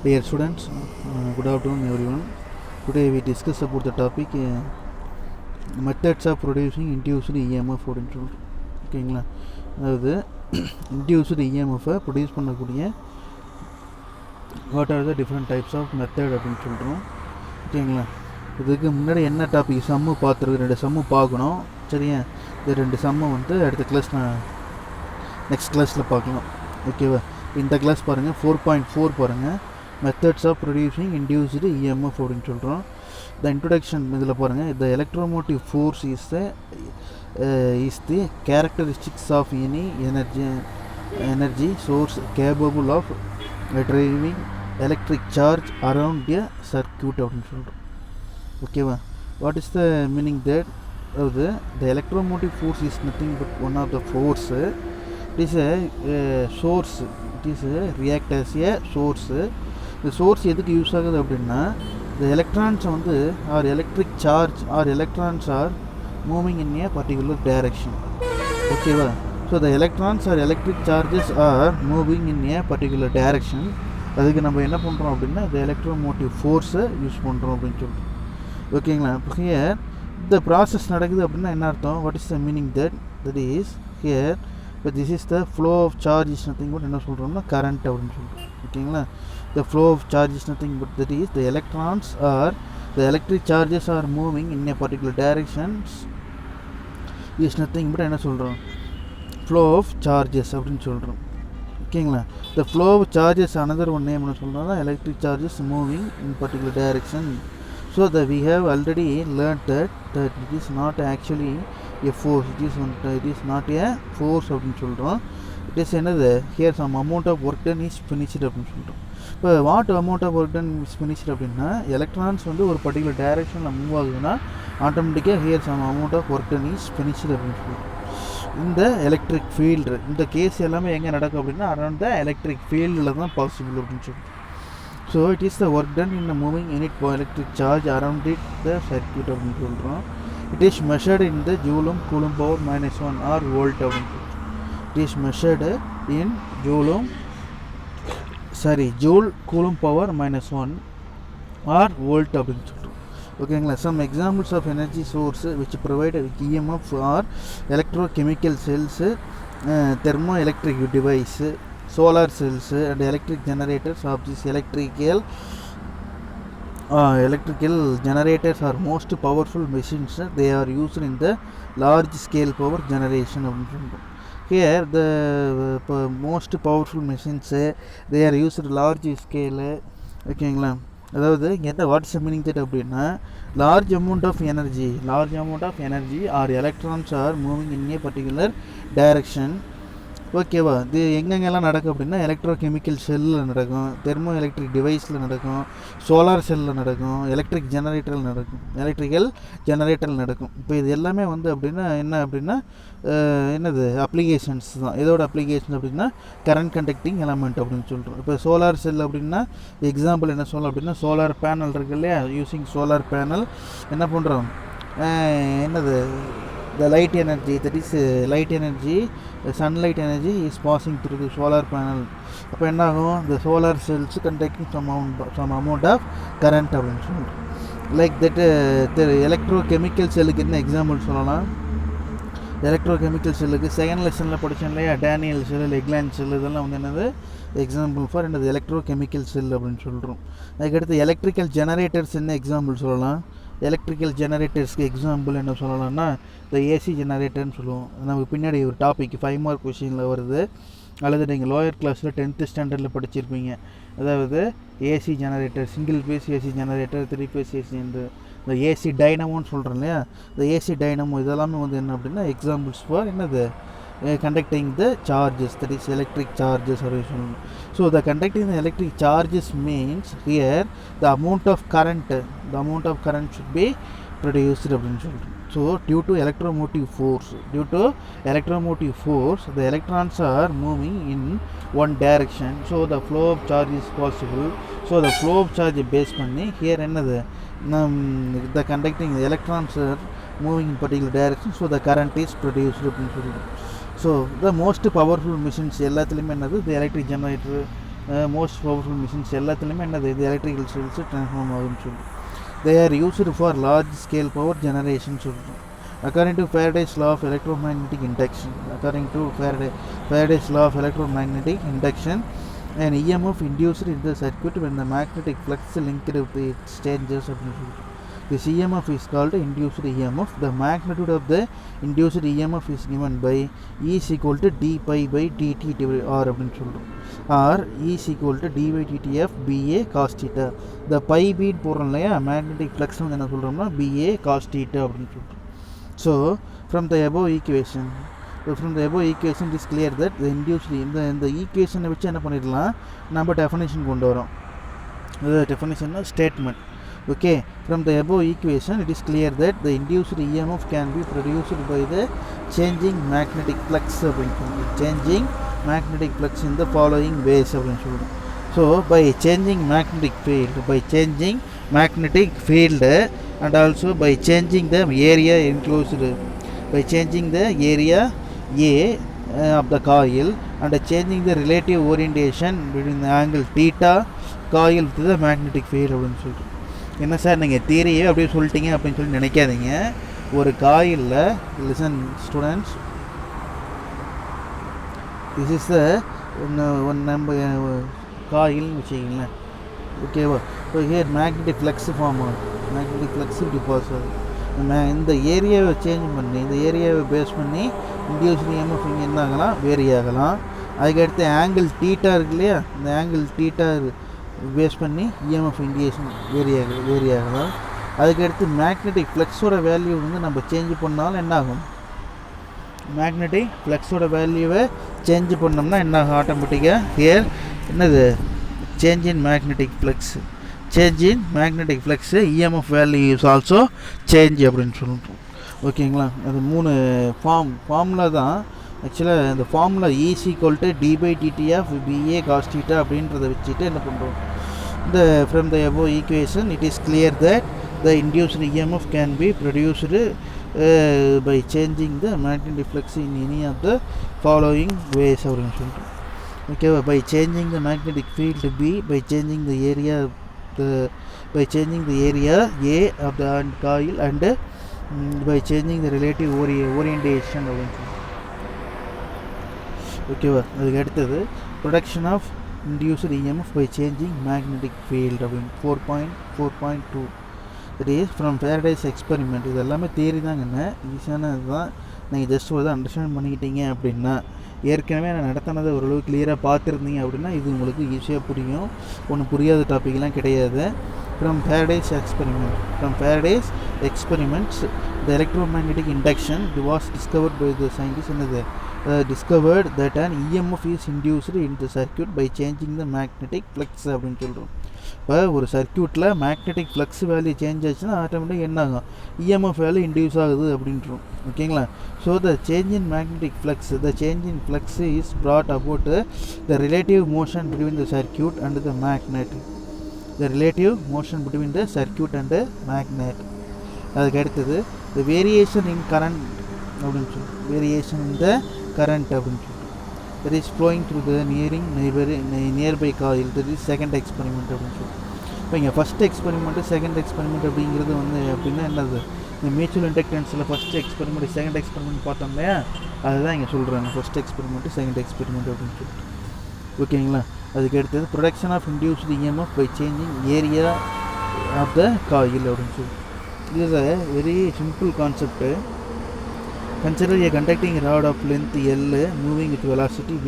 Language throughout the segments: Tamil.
Dear students, good afternoon everyone. Today we discuss about the topic methods of producing induced EMF அப்படின்னு ஓகேங்களா. அதாவது induced EMF ப்ரொடியூஸ் பண்ணக்கூடிய what are the different types of method அப்படின்னு சொல்கிறோம். ஓகேங்களா. இதுக்கு முன்னாடி என்ன டாபிக் சம்மு பார்த்துருக்கு, 2 சம்மு பார்க்கணும். சரியா, இந்த 2 சம்மை வந்து அடுத்த கிளாஸ் நான் நெக்ஸ்ட் கிளாஸில் பார்க்கலாம். ஓகேவா. இந்த கிளாஸ் பாருங்கள், 4.4 பாருங்கள், methods of producing induced EMF அப்படின்னு சொல்கிறோம். த இன்ட்ரொடக்ஷன் இதில் பாருங்கள், the electromotive force is the characteristics of any energy source capable of driving electric charge around a circuit அப்படின்னு சொல்கிறோம். ஓகேவா. What is the meaning that? அதாவது the electromotive force is nothing but one of the force. It is a source. It is a react as a source. The source எதுக்கு யூஸ் ஆகுது அப்படின்னா, the electrons வந்து or electric charge or electrons are moving in a particular direction. ஓகேவா. So the electrons or electric charges are moving in a particular direction. அதுக்கு நம்ம என்ன பண்ணுறோம் அப்படின்னா, the electromotive force யூஸ் பண்ணுறோம் அப்படின்னு சொல்கிறோம். ஓகேங்களா. இப்போ ஹியர் இந்த ப்ராசஸ் நடக்குது அப்படின்னா என்ன அர்த்தம்? What is the meaning that is here. இப்போ this is the flow of charge is nothing but என்ன சொல்கிறோம்னா கரண்ட் அப்படின்னு சொல்கிறோம். ஓகேங்களா. The flow of charge is nothing but that is the electrons are the electric charges are moving in a particular directions is nothing but என்ன சொல்கிறோம், ஃப்ளோ ஆஃப் சார்ஜஸ் அப்படின்னு சொல்கிறோம். ஓகேங்களா. The flow of charges another one name என்ன சொல்கிறோம்னா electric charges moving in particular direction. So the we have already learn that it is not actually a force, it is not a force அப்படின்னு சொல்கிறோம். இட் இஸ் என்னது, here some amount of work done is finished அப்படின்னு சொல்கிறோம். இப்போ what amount of work done is finished அப்படின்னா, எலக்ட்ரான்ஸ் வந்து ஒரு பர்டிகுலர் டைரக்ஷனில் மூவ் ஆகுதுன்னா ஆட்டோமேட்டிக்காக here some amount of work done is finished அப்படின்னு சொல்கிறோம். இந்த எலக்ட்ரிக் ஃபீல்டு இந்த கேஸ் எல்லாமே எங்கே நடக்கும் அப்படின்னா அரௌண்ட் த எலக்ட்ரிக் ஃபீல்டில் தான் பாசிபிள் அப்படின்னு சொல்கிறோம். So it is the work done in moving unit electric charge around it the circuit அப்படின்னு சொல்கிறோம். It is measured in the ஜூலும் கூலும் பவர் -1 ஆர் வோல்ட் அப்படின்னு சொல்கிறோம். It is measured in joule coulomb power -1 or volt அப்படின்னு சொல்கிறோம். ஓகேங்களா. Some examples of energy source which provide EMF are electrochemical cells, thermo electric device, solar cells and electric generators of these electrical generators are most powerful machines. They are used in the large scale power generation. Here the most powerful machines they are used large scale. ஓகேங்களா. அதாவது என்ன வாட் இஸ் மீனிங் தட் அப்படின்னா, large amount of energy are electrons are moving in a particular direction. ஓகேவா. இது எங்கெங்கெல்லாம் நடக்கும் அப்படின்னா எலக்ட்ரோகெமிக்கல் செல்லில் நடக்கும், தெர்மோ எலக்ட்ரிக் டிவைஸில் நடக்கும், சோலார் செல்லில் நடக்கும், எலக்ட்ரிக்கல் ஜெனரேட்டரில் நடக்கும். இப்போ இது எல்லாமே வந்து அப்படின்னா என்ன அப்படின்னா என்னது அப்ளிகேஷன்ஸ் தான். இதோட அப்ளிகேஷன் அப்படின்னா கரண்ட் கண்டக்டிங் எலமெண்ட் அப்படின்னு சொல்கிறோம். இப்போ சோலார் செல் அப்படின்னா எக்ஸாம்பிள் என்ன சொல்லலாம் அப்படின்னா, சோலார் பேனல் இருக்கு இல்லையா, யூஸிங் சோலார் பேனல் என்ன பண்ணுறோம், என்னது the light energy, that is light energy, sunlight energy is passing through the solar panel. அப்போ என்ன ஆகும், the solar cells conducting some amount of current அப்படின்னு சொல்லுவோம். லைக் தட் எலக்ட்ரோகெமிக்கல் செல்லுக்கு என்ன எக்ஸாம்பிள் சொல்லலாம், எலக்ட்ரோகெமிக்கல் செல்லுக்கு செகண்ட் லெசனில் படித்தோம் இல்லையா, டேனியல் செல், லெக்லாண்ட் செல், இதெல்லாம் வந்து என்னது எக்ஸாம்பிள் ஃபார் என்னது எலக்ட்ரோகெமிக்கல் செல் அப்படின்னு சொல்கிறோம். அதுக்கடுத்து எலக்ட்ரிக்கல் ஜெனரேட்டர்ஸ் என்ன எக்ஸாம்பிள் சொல்லலாம், எலக்ட்ரிக்கல் ஜெனரேட்டர்ஸ்க்கு எக்ஸாம்பிள் என்ன சொல்லலாம்னா இந்த ஏசி ஜெனரேட்டர்னு சொல்லுவோம். நமக்கு பின்னாடி ஒரு டாபிக் 5 மார்க் கொஷினில் வருது, அல்லது நீங்கள் லோயர் கிளாஸில் 10th ஸ்டாண்டர்டில் படிச்சிருப்பீங்க. அதாவது AC generator, single phase AC generator, 3 phase AC, இந்த ஏசி டைனமோன்னு சொல்கிறோம் இல்லையா, இந்த ஏசி டைனமோ இதெல்லாமே வந்து என்ன அப்படின்னா எக்ஸாம்பிள்ஸ் ஃபார் என்னது conducting the charges, that is electric charges. So the conducting the electric charges means here the amount of current should be produced. So due to electromotive force the electrons are moving in one direction, so the flow of charge is possible. So the flow of charge based பண்ணி here என்னது the conducting the electrons are moving in particular direction, so the current is produced அப்படின்னு சொல்லிடும். So the most powerful machines எல்லாத்துலேயுமே என்னது இந்த electric generator, most powerful machines எல்லாத்துலேயுமே என்னது இது எலக்ட்ரிக்கல் செல்ஸ் ட்ரான்ஸ்ஃபார்ம் ஆகும்னு சொல்லுவோம். They are used for large scale power generation சொல்கிறோம். According to Faraday's law of electromagnetic induction, an EMF induced in the circuit when the magnetic flux linked with the exchanges of the circuit. This EMF is called induced EMF. The magnitude of the induced EMF is given by E is equal to d pi by dt r அப்படின்னு சொல்கிறோம். or E is equal to d by dt f BA cos theta. The pi b போடுறோம் இல்லையா, மேக்னெட்டிக் ஃப்ளக்ஸ் வந்து என்ன சொல்கிறோம்னா BA cos theta அப்படின்னு சொல்கிறோம். So from the above equation it is clear that the induced இந்த ஈக்குவேஷனை வச்சு என்ன பண்ணிடலாம், நம்ம டெஃபினேஷன் கொண்டு வரோம். இது டெஃபினேஷன்னா statement. Okay, from the above equation it is clear that the induced EMF can be produced by the changing magnetic flux changing magnetic flux in the following ways. So by changing magnetic field and also by changing the area enclosed, by changing the area A of the coil and changing the relative orientation between the angle theta coil to the magnetic field அப்படின்னு சொல்லிட்டு. என்ன சார் நீங்கள் தியரியே அப்படியே சொல்லிட்டீங்க அப்படின்னு சொல்லி நினைக்காதீங்க. ஒரு காயிலில் listen students, this is the நம்ம காயில்னு வச்சுக்கிங்களேன். ஓகேவா? So here magnetic flux form ஆகும். மேக்னெட்டிக் ஃப்ளக்ஸ் இப்படி பாஸ் ஆகுது. இந்த ஏரியாவை சேஞ்ச் பண்ணி, இந்த ஏரியாவை பேஸ் பண்ணி இண்டியூஸ்டு EMF இங்கே என்ன ஆகலாம், வேரி ஆகலாம். அதுக்கடுத்து ஆங்கிள் தீட்டா இருக்கு இல்லையா, இந்த ஆங்கிள் தீட்டா பேஸ் பண்ணி EMF இண்டியூஷன் வேரி ஆகலாம். அதுக்கடுத்து மேக்னெட்டிக் ஃப்ளக்ஸோட வேல்யூ வந்து நம்ம சேஞ்ச் பண்ணாலும் என்ன ஆகும், மேக்னெட்டிக் ஃப்ளக்ஸோட வேல்யூவை சேஞ்ச் பண்ணோம்னா என்ன ஆகும், ஆட்டோமேட்டிக்காக ஹியர் என்னது change in magnetic flux, EMF value is also change அப்படின்னு சொல்லிட்டோம். ஓகேங்களா? அது 3 ஃபார்முலா தான். ஆக்சுவலாக இந்த formula E is equal to d by dt of BA cos theta அப்படின்றத வச்சுட்டு என்ன பண்ணுறோம், இந்த from the above equation it is clear that the induced EMF can be produced by changing the magnetic flux in any of the following ways அப்படின்னு சொல்லிட்டோம். ஓகேவா? by changing the magnetic field B, by changing the area A of the coil and by changing the relative orientation அப்படின்னு சொல்லிட்டோம். ஓகேவா? அதுக்கு அடுத்தது production of induced EMF by changing magnetic field அப்படின்னு 4.2 it is from Faraday's experiment. இது எல்லாமே தியரி தாங்கண்ணே, ஈஸியானது தான். நீங்கள் ஜஸ்ட் ஒரு அண்டர்ஸ்டாண்ட் பண்ணிக்கிட்டீங்க அப்படின்னா, ஏற்கனவே நான் நடத்தினதை ஓரளவு கிளியராக பார்த்துருந்தீங்க அப்படின்னா இது உங்களுக்கு ஈஸியாக புரியும். ஒன்றும் புரியாத டாப்பிக்லாம் கிடையாது. From Faraday's experiments the electromagnetic induction was discovered by the scientists discovered that an EMF is induced in the circuit by changing the magnetic flux அப்படின்னு சொல்கிறோம். இப்போ ஒரு சர்க்கியூட்டில் மேக்னெட்டிக் ஃப்ளக்ஸ் வேல்யூ சேஞ்ச் ஆச்சுன்னா ஆட்டோமேட்டிக் என்ன ஆகும், EMF வேல்யூ இன்டியூஸ் ஆகுது அப்படின்றோம். ஓகேங்களா? So the change in magnetic flux is brought about the relative motion between the circuit and the magnet. அதுக்கு அடுத்தது the variation in current அப்படின்னு சொல்லுவோம். current அப்படின்னு சொல்லுவோம். that is flowing through the nearby coil. that is second experiment அப்படின்னு சொல்லுவோம். இப்போ இங்கே ஃபஸ்ட் எக்ஸ்பெரிமெண்ட்டு செகண்ட் எக்ஸ்பெரிமெண்ட் அப்படிங்கிறது வந்து அப்படின்னா என்னது, இந்த மியூச்சுவல் இண்டக்டன்ஸில் ஃபஸ்ட் எக்ஸ்பெரிமெண்ட் செகண்ட் எக்ஸ்பெரிமெண்ட் பார்த்தோம் இல்லையா, அதுதான் இங்கே சொல்கிறாங்க ஃபஸ்ட் எக்ஸ்பெரிமெண்ட்டு செகண்ட் எக்ஸ்பெரிமெண்ட் அப்படின்னு சொல்லிட்டு. ஓகேங்களா? அதுக்கு அடுத்தது production of induced EMF by changing area of the coil அப்படின்னு சொல்லிட்டு. This is a very simple concept. Consider a conducting rod of length L moving with velocity v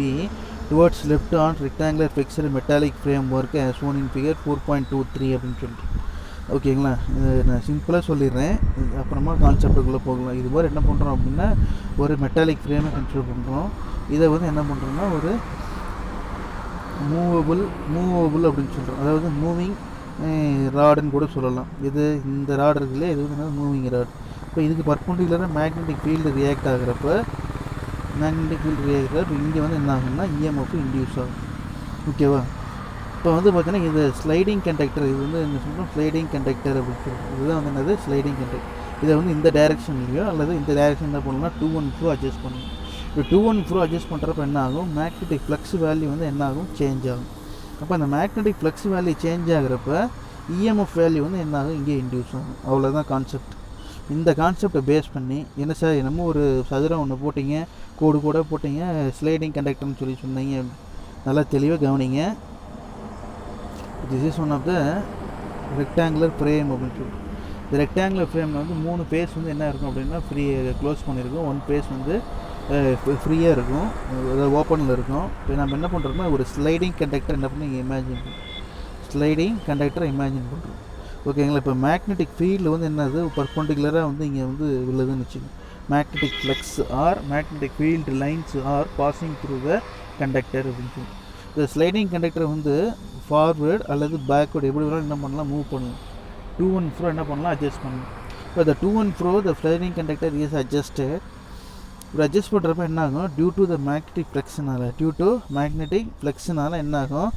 towards left on rectangular fixed metallic framework as shown in figure 4.23 அப்படின்னு சொல்லிட்டு. ஓகேங்களா? இது நான் சிம்பிளாக சொல்லிடுறேன், அப்புறமா கான்செப்டுக்குள்ளே போகலாம். இது மாதிரி என்ன பண்ணுறோம் அப்படின்னா, ஒரு மெட்டாலிக் ஃப்ரேமை கன்சிடர் பண்ணுறோம். இதை வந்து என்ன பண்ணுறோம்னா ஒரு மூவபிள் அப்படின்னு சொல்கிறோம். அதாவது மூவிங் ராடுன்னு கூட சொல்லலாம். இது இந்த ராடு இருக்குல்ல, இது வந்து மூவிங் ராட். இப்போ இதுக்கு பர்பெண்டிகுலராக மேக்னெட்டிக் ஃபீல்டு ரியாக்ட் ஆகிறப்ப இங்கே வந்து என்ன ஆகும்னா EMF இன்டியூஸ் ஆகும். ஓகேவா? இப்போ வந்து பார்த்தீங்கன்னா இது ஸ்லைடிங் கண்டக்டர், இது வந்து என்ன சொல்கிறோம், ஸ்லைடிங் கண்டக்டர் அப்படின்னு சொல்கிறோம். இதுதான் வந்து என்னது ஸ்லைடிங் கண்டக்டர். இதை வந்து இந்த டைரெக்ஷன்லையோ அல்லது இந்த டைரெக்ஷன் என்ன பண்ணணும்னா 2 and 4 அட்ஜஸ்ட் பண்ணணும். இப்போ 2 and 4 அட்ஜஸ்ட் பண்ணுறப்ப என்ன ஆகும், மேக்னெட்டிக் ஃப்ளக்ஸ் வேல்யூ வந்து என்ன ஆகும், சேஞ்ச் ஆகும். அப்போ அந்த மேக்னெட்டிக் ஃப்ளக்ஸ் வேல்யூ சேஞ்ச் ஆகிறப்ப இஎம்எஃப் வேல்யூ வந்து என்ன ஆகும், இங்கே இன்டியூஸ் ஆகும். அவ்வளோதான் கான்செப்ட். இந்த கான்செப்டை பேஸ் பண்ணி என்ன சார் என்னமோ ஒரு சதுரம் ஒன்று போட்டிங்க, கோடு கூட போட்டிங்க, ஸ்லைடிங் கண்டக்டர்னு சொல்லி சொன்னீங்க. நல்லா தெளிவாக கவனிங்க. This is one of the rectangular frame அப்படின்னு சொல்லி. இந்த ரெக்டாங்குலர் ஃப்ரேமில் வந்து 3 பேஸ் வந்து என்ன இருக்கும் அப்படின்னா க்ளோஸ் பண்ணியிருக்கோம். 1 பேஸ் வந்து ஃப்ரீயாக இருக்கும், அதாவது ஓப்பனில் இருக்கும். இப்போ நம்ம என்ன பண்ணுறோம்னா ஒரு ஸ்லைடிங் கண்டக்டர் என்ன பண்ணி இமேஜின் பண்ணுறோம். ஸ்லைடிங் கண்டக்டரை இமேஜின் பண்ணுறோம். ஓகேங்களா. இப்போ மேக்னெட்டிக் ஃபீல்டு வந்து என்னது பர்பண்டிகுலராக வந்து இங்கே வந்து விழுதுன்னு வச்சுக்கோங்க. Magnetic flux R magnetic field lines R passing through the conductor அப்படின்னு சொல்லி. இந்த ஸ்லைடிங் கண்டக்டரை வந்து ஃபார்வேர்டு அல்லது பேக்வேர்டு எப்படி வேணாலும் என்ன பண்ணலாம், மூவ் பண்ணலாம். டூ அண்ட் ஃப்ரோ என்ன பண்ணலாம், அட்ஜஸ்ட் பண்ணலாம். இப்போ இந்த to and fro the sliding conductor is adjusted. இப்போ அட்ஜஸ்ட் பண்ணுறப்ப என்ன ஆகும், டியூ டு த மேக்னெட்டிக் ஃப்ளக்ஸ்னால என்ன ஆகும்,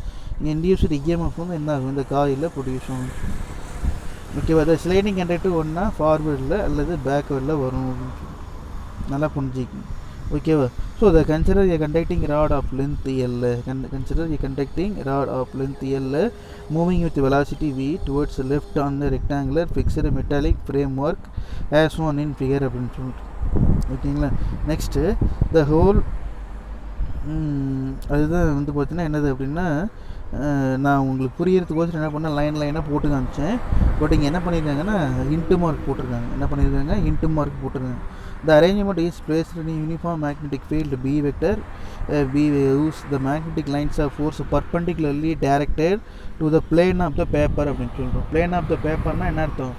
இன்டியூஸ்டு இஎம்எஃப் வந்து என்ன ஆகும், இந்த காயில் ப்ரொடியூஸ் ஆகும். ஓகேவா. இந்த ஸ்லைடிங் கண்டக்டர் ஒன்றா ஃபார்வேர்டில் அல்லது பேக்வேர்டில் வரும் அப்படின்னு சொல்லி நல்லா புரிஞ்சிக்கணும். ஓகேவா. So the consider a conducting rod of length L. Consider a conducting rod of length L moving with velocity v towards the left on the rectangular fixed metallic framework as shown in figure அப்படின்னு சொல்லிட்டு. ஓகேங்களா. நெக்ஸ்ட்டு த ஹோல் அதுதான் வந்து பார்த்தீங்கன்னா என்னது அப்படின்னா, நான் உங்களுக்கு புரியறதுக்கோசரம் என்ன பண்ணேன், லைனாக போட்டு காமிச்சேன். பட் இங்கே என்ன பண்ணியிருக்காங்கன்னா இன்ட்டு மார்க் போட்டிருக்காங்க. என்ன பண்ணியிருக்காங்க, இன்ட்டு மார்க் போட்டிருக்காங்க. The arrangement is placed in a uniform magnetic field B vector. B whose the magnetic lines of force perpendicularly directed to the plane of the paper அப்படின்னு சொல்கிறோம். plane of the paperனா என்ன அர்த்தம்,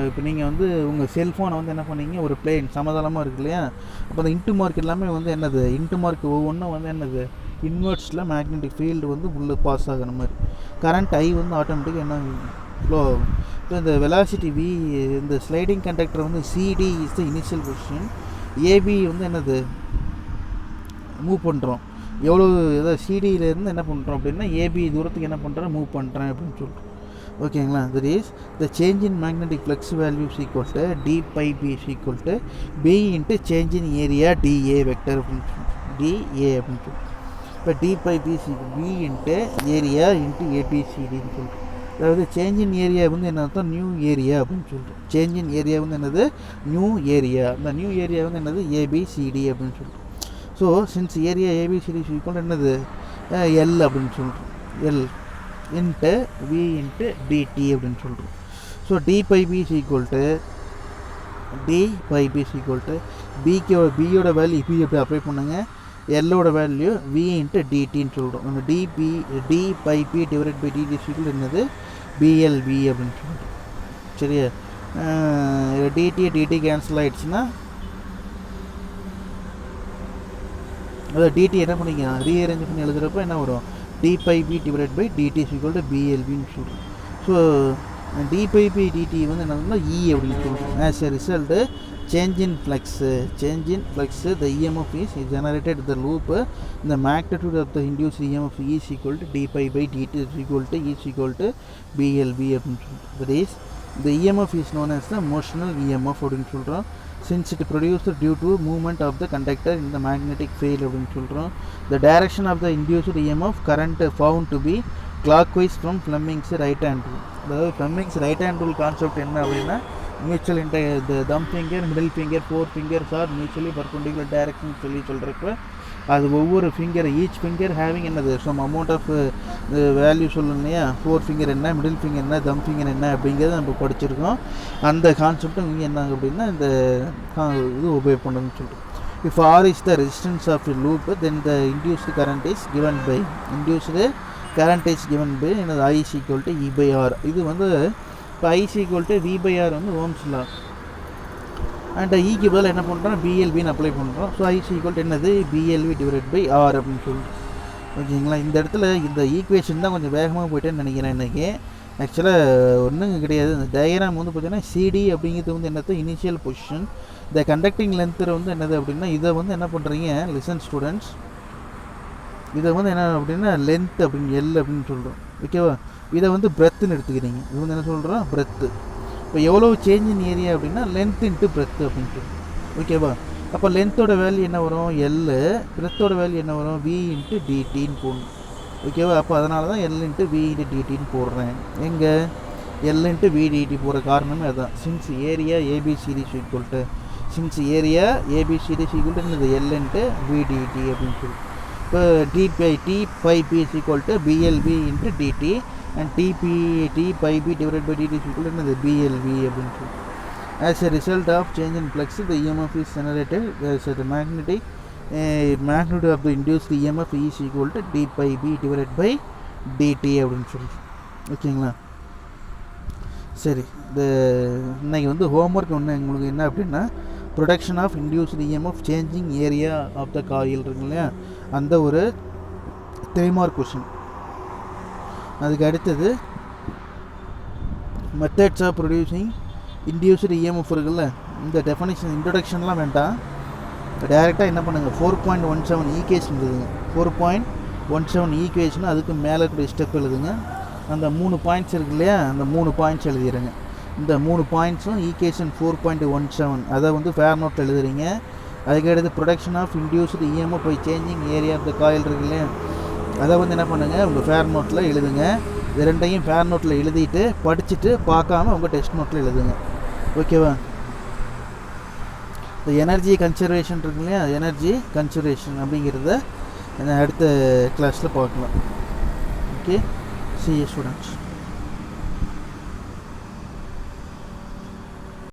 இப்போ நீங்கள் வந்து உங்கள் செல்ஃபோனை வந்து என்ன பண்ணீங்க, ஒரு பிளேன் சமதளமாக இருக்கு இல்லையா. அப்போ அந்த இன்ட்டு மார்க் எல்லாமே வந்து என்னது, இன்ட்டு மார்க் ஒவ்வொன்றும் வந்து என்னது இன்வெர்ட்ஸில் மேக்னெட்டிக் ஃபீல்டு வந்து உள்ளே பாஸ் ஆகிற மாதிரி. கரண்ட் ஐ வந்து ஆட்டோமேட்டிக்காக என்ன ஃப்ளோ ஆகும். இப்போ இந்த வெலாசிட்டி வி, இந்த ஸ்லைடிங் கண்டக்டர் வந்து CD is the initial position. AB வந்து என்னது மூவ் பண்ணுறோம். எவ்வளோ ஏதாவது சிடியிலேருந்து என்ன பண்ணுறோம் அப்படின்னா ஏபி தூரத்துக்கு என்ன பண்ணுறேன், மூவ் பண்ணுறேன் அப்படின்னு சொல்லிட்டு. ஓகேங்களா. That is the change in magnetic flux value is equal to d by B is equal to B into change in area dA vector அப்படின்னு சொல்லி, டிஏ அப்படின்னு சொல்லி. இப்போ d by B C B into area into ஏபிசிடின்னு சொல்லிட்டு. அதாவது சேஞ்ச் இன் ஏரியா வந்து என்ன அர்த்தம், நியூ ஏரியா அப்படின்னு சொல்லிட்டு. சேஞ்ச் இன் ஏரியா வந்து என்னது, நியூ ஏரியா. அந்த நியூ ஏரியா வந்து என்னது, ஏபிசிடி அப்படின்னு சொல்லிட்டு. So since area ABCD equal என்னது எல் அப்படின்னு சொல்கிறோம். L into v into dt அப்படின்னு சொல்கிறோம். So d by B is equal to பியோட வேல்யூ பி எப்படி அப்ளை பண்ணுங்க, எல்லோட வேல்யூ வி இன்ட்டு டிடின்னு சொல்கிறோம். அந்த d by B divide by dt equal என்னது, பிஎல்வி அப்படின்னு சொல்கிறோம். சரியா. டிடி கேன்சல் ஆகிடுச்சுன்னா அதாவது டிடி என்ன பண்ணிக்கலாம், ரீஅரேஞ்ச் பண்ணி எழுதுகிறப்ப என்ன வரும், d by B divide by dt equal to பிஎல்வின்னு சொல்கிறோம். So d by B dt வந்து என்னதுன்னா இ அப்படின்னு சொல்கிறோம். As a result change in flux the EMF is generated the loop இந்த magnitude of the induce EMF is equal to d phi phi dt equal to BLV அப்படின்னு சொல்கிறோம். That is the EMF is known as the motional EMF அப்படின்னு சொல்கிறோம். since it produced due to movement of the conductor in the magnetic field அப்படின்னு சொல்கிறோம். The direction of the induced EMF current found to be clockwise from Fleming's right hand rule. அதாவது Fleming's right hand rule concept என்ன அப்படின்னா, mutual the thumb finger, middle finger, four fingers are mutually perpendicular direction சொல்லி சொல்கிறப்ப அது ஒவ்வொரு ஃபிங்கர் ஈச் ஃபிங்கர் ஹேவிங் என்னது சம் அமௌண்ட் ஆஃப் வேல்யூ சொல்லணும் இல்லையா. ஃபோர் ஃபிங்கர் என்ன, மிடில் ஃபிங்கர் என்ன, தம் ஃபிங்கர் என்ன அப்படிங்கிறத நம்ம படிச்சிருக்கோம். அந்த கான்செப்டும் இங்கே என்ன அப்படின்னா இந்த இது உபயோக பண்ணணும்னு சொல்லிட்டு. If R is the resistance of the loop then the induced current is given by என்னது I is equal to E by R. இது வந்து இப்போ I is equal to V by R வந்து ஓம்ஸ் லா. அண்ட் ஈக்கு பதில் என்ன பண்ணுறோம், பிஎல்வின்னு அப்ளை பண்ணுறோம். So I is equal to என்னது, பிஎல்வி டிவைட் பை ஆர் அப்படின்னு சொல்லிட்டு. ஓகேங்களா. இந்த இடத்துல இந்த ஈக்குவேஷன் தான் கொஞ்சம் வேகமாக போயிட்டேன்னு நினைக்கிறேன் இன்றைக்கி. ஆக்சுவலாக ஒன்றும் கிடையாது. இந்த டயக்ராம் வந்து பார்த்தீங்கன்னா சிடி அப்படிங்கிறது வந்து என்னது, இனிஷியல் பொசிஷன். இந்த கண்டக்டிங் லென்த்து வந்து என்னது அப்படின்னா, இதை வந்து என்ன பண்ணுறீங்க, லிசன் ஸ்டூடெண்ட்ஸ், இதை வந்து என்ன அப்படின்னா லென்த் அப்படின்னு எல் அப்படின்னு சொல்கிறோம். ஓகேவா. இதை வந்து பிரெத்துன்னு எடுத்துக்கிறீங்க. இது வந்து என்ன சொல்கிறோம், பிரெத்து. இப்போ எவ்வளோ சேஞ்ச் இன் ஏரியா அப்படின்னா லென்த் இன்ட்டு பிரெத்து அப்படின்ட்டு. ஓகேவா. அப்போ லென்த்தோட வேல்யூ என்ன வரும், எல். பிரெத்தோட வேல்யூ என்ன வரும், வி இன்ட்டு டிடின்னு போடணும். ஓகேவா? அப்போ அதனால தான் எல் இன்ட்டு வி இன்ட்டு டிடின்னு போடுறேன். எங்கே எல் இன்ட்டு வி டிடி போடுற காரணமே அதுதான். Since area ABCD equal to என்னது எல் இன்ட்டு விடிடி அப்படின்னு சொல்லி. இப்போ d by B is equal to BLV into dt and d by B divide by dt equal to என்னது பிஎல்வி அப்படின்னு சொல்லி. As a result of change in flux, the EMF is generated. The magnitude of the induced EMF is equal to d pi b divided by dt அப்படின்னு சொல்லி. ஓகேங்களா? சரி, இன்னைக்கு வந்து ஹோம்ஒர்க் ஒன்று உங்களுக்கு என்ன அப்படின்னா, production of induced EMF changing area of the coil இருக்கு இல்லையா, அந்த ஒரு 3 மார்க் கொஷின். அதுக்கு அடுத்தது methods of producing induced EMF இருக்குல்ல, இந்த டெஃபனிஷன் இன்ட்ரடக்ஷன்லாம் வேண்டாம், டைரெக்டாக என்ன பண்ணுங்கள், 4.17 ஈக்குவேஷன் எழுதுங்க. 4.17 ஈக்குவேஷன் அதுக்கு மேலே கூடிய ஸ்டெப் எழுதுங்க. அந்த 3 பாயிண்ட்ஸ் இருக்கு இல்லையா, அந்த 3 பாயிண்ட்ஸ் எழுதிடுங்க. இந்த 3 பாயிண்ட்ஸும் ஈக்குவேஷன் 4.17 அதை வந்து ஃபேர் நோட்டில் எழுதுறீங்க. அதுக்கடுத்து production of induced EMF by changing area of the coil இருக்கு இல்லையா, அதை வந்து என்ன பண்ணுங்கள், உங்கள் ஃபேர் நோட்டில் எழுதுங்க. இது ரெண்டையும் ஃபேர் நோட்டில் எழுதிட்டு படிச்சுட்டு பார்க்காம உங்கள் டெஸ்ட் நோட்டில் எழுதுங்க. ஓகேவா? இந்த எனர்ஜி கன்சர்வேஷன் இருக்கு இல்லையா, எனர்ஜி கன்சர்வேஷன் அப்படிங்கிறத அடுத்த கிளாஸில் பார்க்கலாம். Okay, see you students.